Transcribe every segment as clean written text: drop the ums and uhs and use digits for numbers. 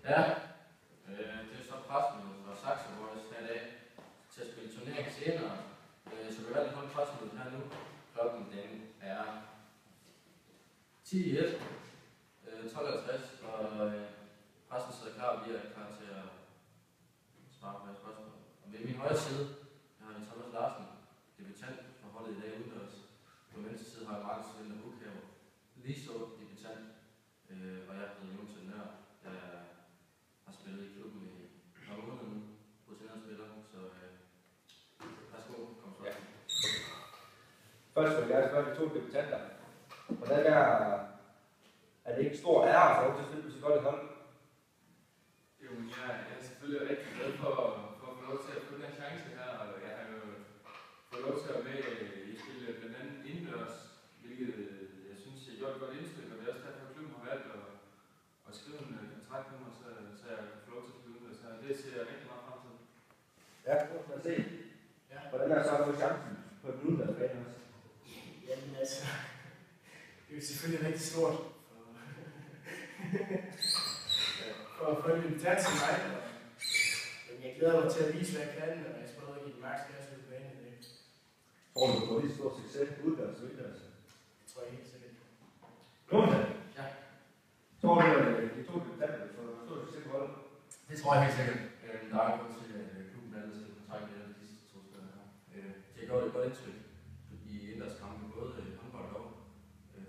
Ja, det er så pressemødet fra Saxo Boys her i dag til at spille turnering senere. Så vi valgte holde pressemødet her nu. Klokken den er 10:01, 12:50, og pressen sidder klar, og vi er klar til at svare på jeres spørgsmål. Og ved min højre side, der har vi Thomas Larsen, debutant for holdet i dag udendørs. På venstre side har jeg Markus Vinter Bukhaver, lige så debutant, og jeg hedder Jonas Nør. Jeg har spillet i klubben i nogle måneder nu, rutineret spiller, så værsgo, kom så. Ja. Først vil jeg spørge de to debutanter. Hvordan er det ikke en stor ære for at spille på så godt et hold? Jo, jeg er selvfølgelig rigtig glad for at få lov til at få den her chance her, og jeg har jo fået lov til at være med i spillet blandt andet indendørs, hvilket jeg synes har gjort et godt indtryk, og det er også derfor, at klubben har valgt at skrive en kontrakt med mig, så jeg kan få lov til at spille indendørs her. Det ser jeg rigtig meget frem til. Ja, lad os se. Ja. Hvordan er det så at få chancen på et udendørsbane også? Jamen altså, det er jo selvfølgelig rigtig stort for at få en debutant til mig. Men jeg glæder mig til at vise, hvad jeg kan, og jeg skal prøve at give den maks gas ud på banen i dag. Tror du, du får lige stor succes udendørs og indendørs? Det tror jeg helt sikkert. Jonas? Ja. Tror du, at de to debutanter får stor succes på holdet? Det tror jeg helt sikkert. Der er grund til, at klubben valgte at skrive kontrakt med disse to spillere her. Det har gjort et godt indtryk i indendørskampe, både håndbold og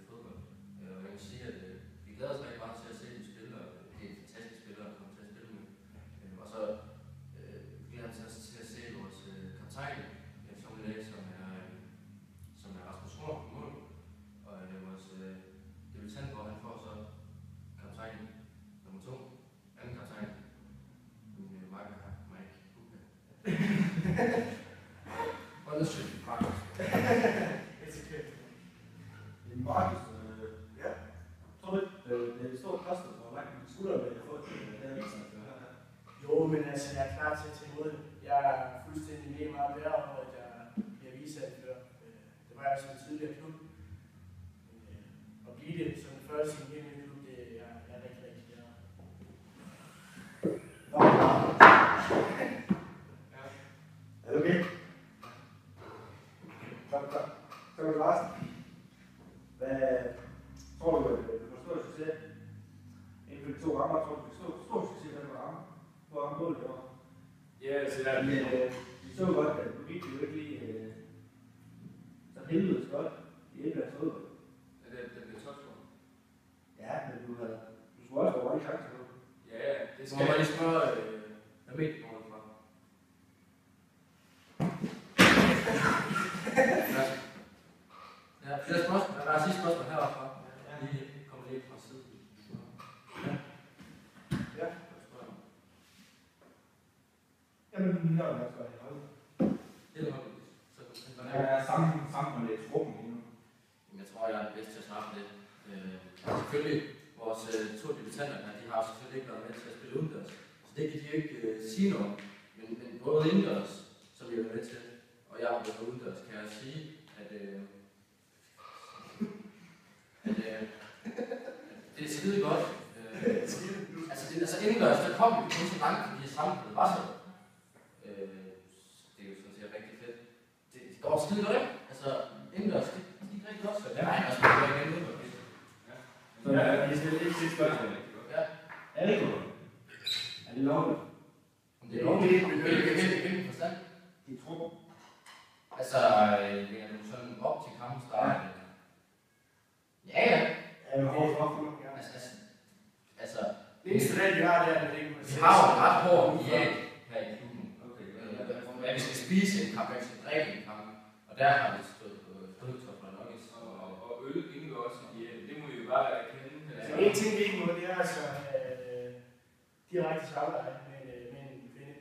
fodbold. Og jeg vil sige, at vi glæder os rigtig meget til at se de spillere. Det er fantastiske spillere, der kommer til at spille med. Og så glæder vi os til at se vores kaptajn, som er Rasmus Horn på mål. Og vores debutant, hvor han får så kaptajn nummer 2, anden kaptajn, min makker her, Mike Bukhaver. Undersøg, Markus. Markus, ja. Tror du, det er et stort koster for mig, men skulle der få den her viser, her? Jo, men altså, jeg er klar til at tage imod det. Jeg er fuldstændig mega meget værre over, at jeg bliver viseanfører. Det var jeg som en tidligere klub. At blive det som den første i en helt ny klub, det er jeg rigtig, rigtig glad. Er det okay? Så er det Larsen. Hvad tror du, at du får stor succes? Inden for de to rammer, tror du, du får stor succes med at ramme? Hvor ramme målet det var? Ja, altså jeg Men vi så godt, at du gik jo ikke lige så helvedes godt i indlands fodbold. er det bliver topscorer. Ja, men du skulle også få mange chancer på. Ja, det Så skal må jeg lige spørge, hvad mener du fra? Ja, flere spørgsmål. Der er sidste spørgsmål heroppe. Lige kommer lidt fra siden. Ja. Jamen, her er det også godt i holdet. Det er nok så Der er sammen med lidt truppen lige nu. jeg tror, jeg er den bedste til at svare på det. Selvfølgelig, vores to debutanter her, de har selvfølgelig ikke været med til at spille udendørs. Så det kan de jo ikke sige noget om. Men både indendørs, som vi har været med til, og jeg har været udendørs, kan jeg sige, at det er skide godt. Altså indendørs, der kom vi kun så langt, fordi vi sammen blev presset. Det er jo sådan set rigtig fedt. Det går skide godt, ikke? Altså indendørs, det gik rigtig godt, så det er altså bare igen udendørs. Så vi skal lige sidste spørgsmål. Ja. Er det godt? Er det lovligt? Det er lovligt. Hvilken forstand? De truppen. Altså, lægger du sådan op til kampen starter? Ja. Er det hårdt for nu? Altså, Det eneste valg, vi har, det er, at det ikke vi har jo en ret hård diæt her i klubben. Okay. At vi skal spise en kamp, at vi skal drikke en kamp. Og der har vi stået på stødtopper og nuggets. og øl indgår også i det må vi jo bare erkende. Altså, en ting, vi ikke må, det er altså direkte samleje med en kvinde.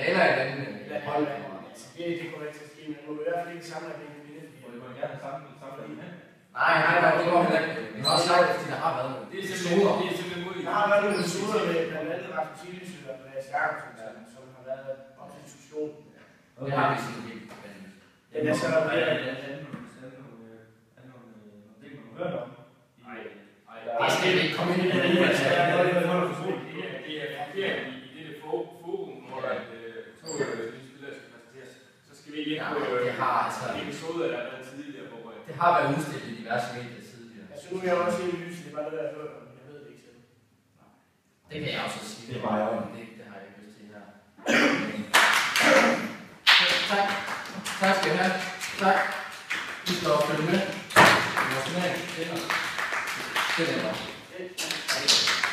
Eller et andet. Eller hold. Altså, det kommer ikke til at ske, men må i hvert fald ikke samle med en kvinde. Og det må gerne samle i mand. Nej, det går heller ikke. Vi har også sagt, at der har været nogle simpelthen muligt. Der har været nogle episoder med blandt andet Rasmus Ilesø og Andreas Jacobsen, som har været op til diskussion. Det har vi sådan helt. Ja, det er så der Er det nogle ting, man har hørt om? Nej. Det skal vi ikke komme ind i. Det er måske lidt Ja, på det har altså... episoder, der har været tidligere, hvor... Det har været udstillet i diverse medier tidligere. Altså nu er jeg også helt lys, det er bare noget, jeg har hørt om, jeg ved det ikke selv. Det kan jeg også sige. Det er bare ærgerligt. Det har jeg ikke lyst til her. Tak. Tak skal I have. Tak. I skal også følge med. Det er også med. Det er der.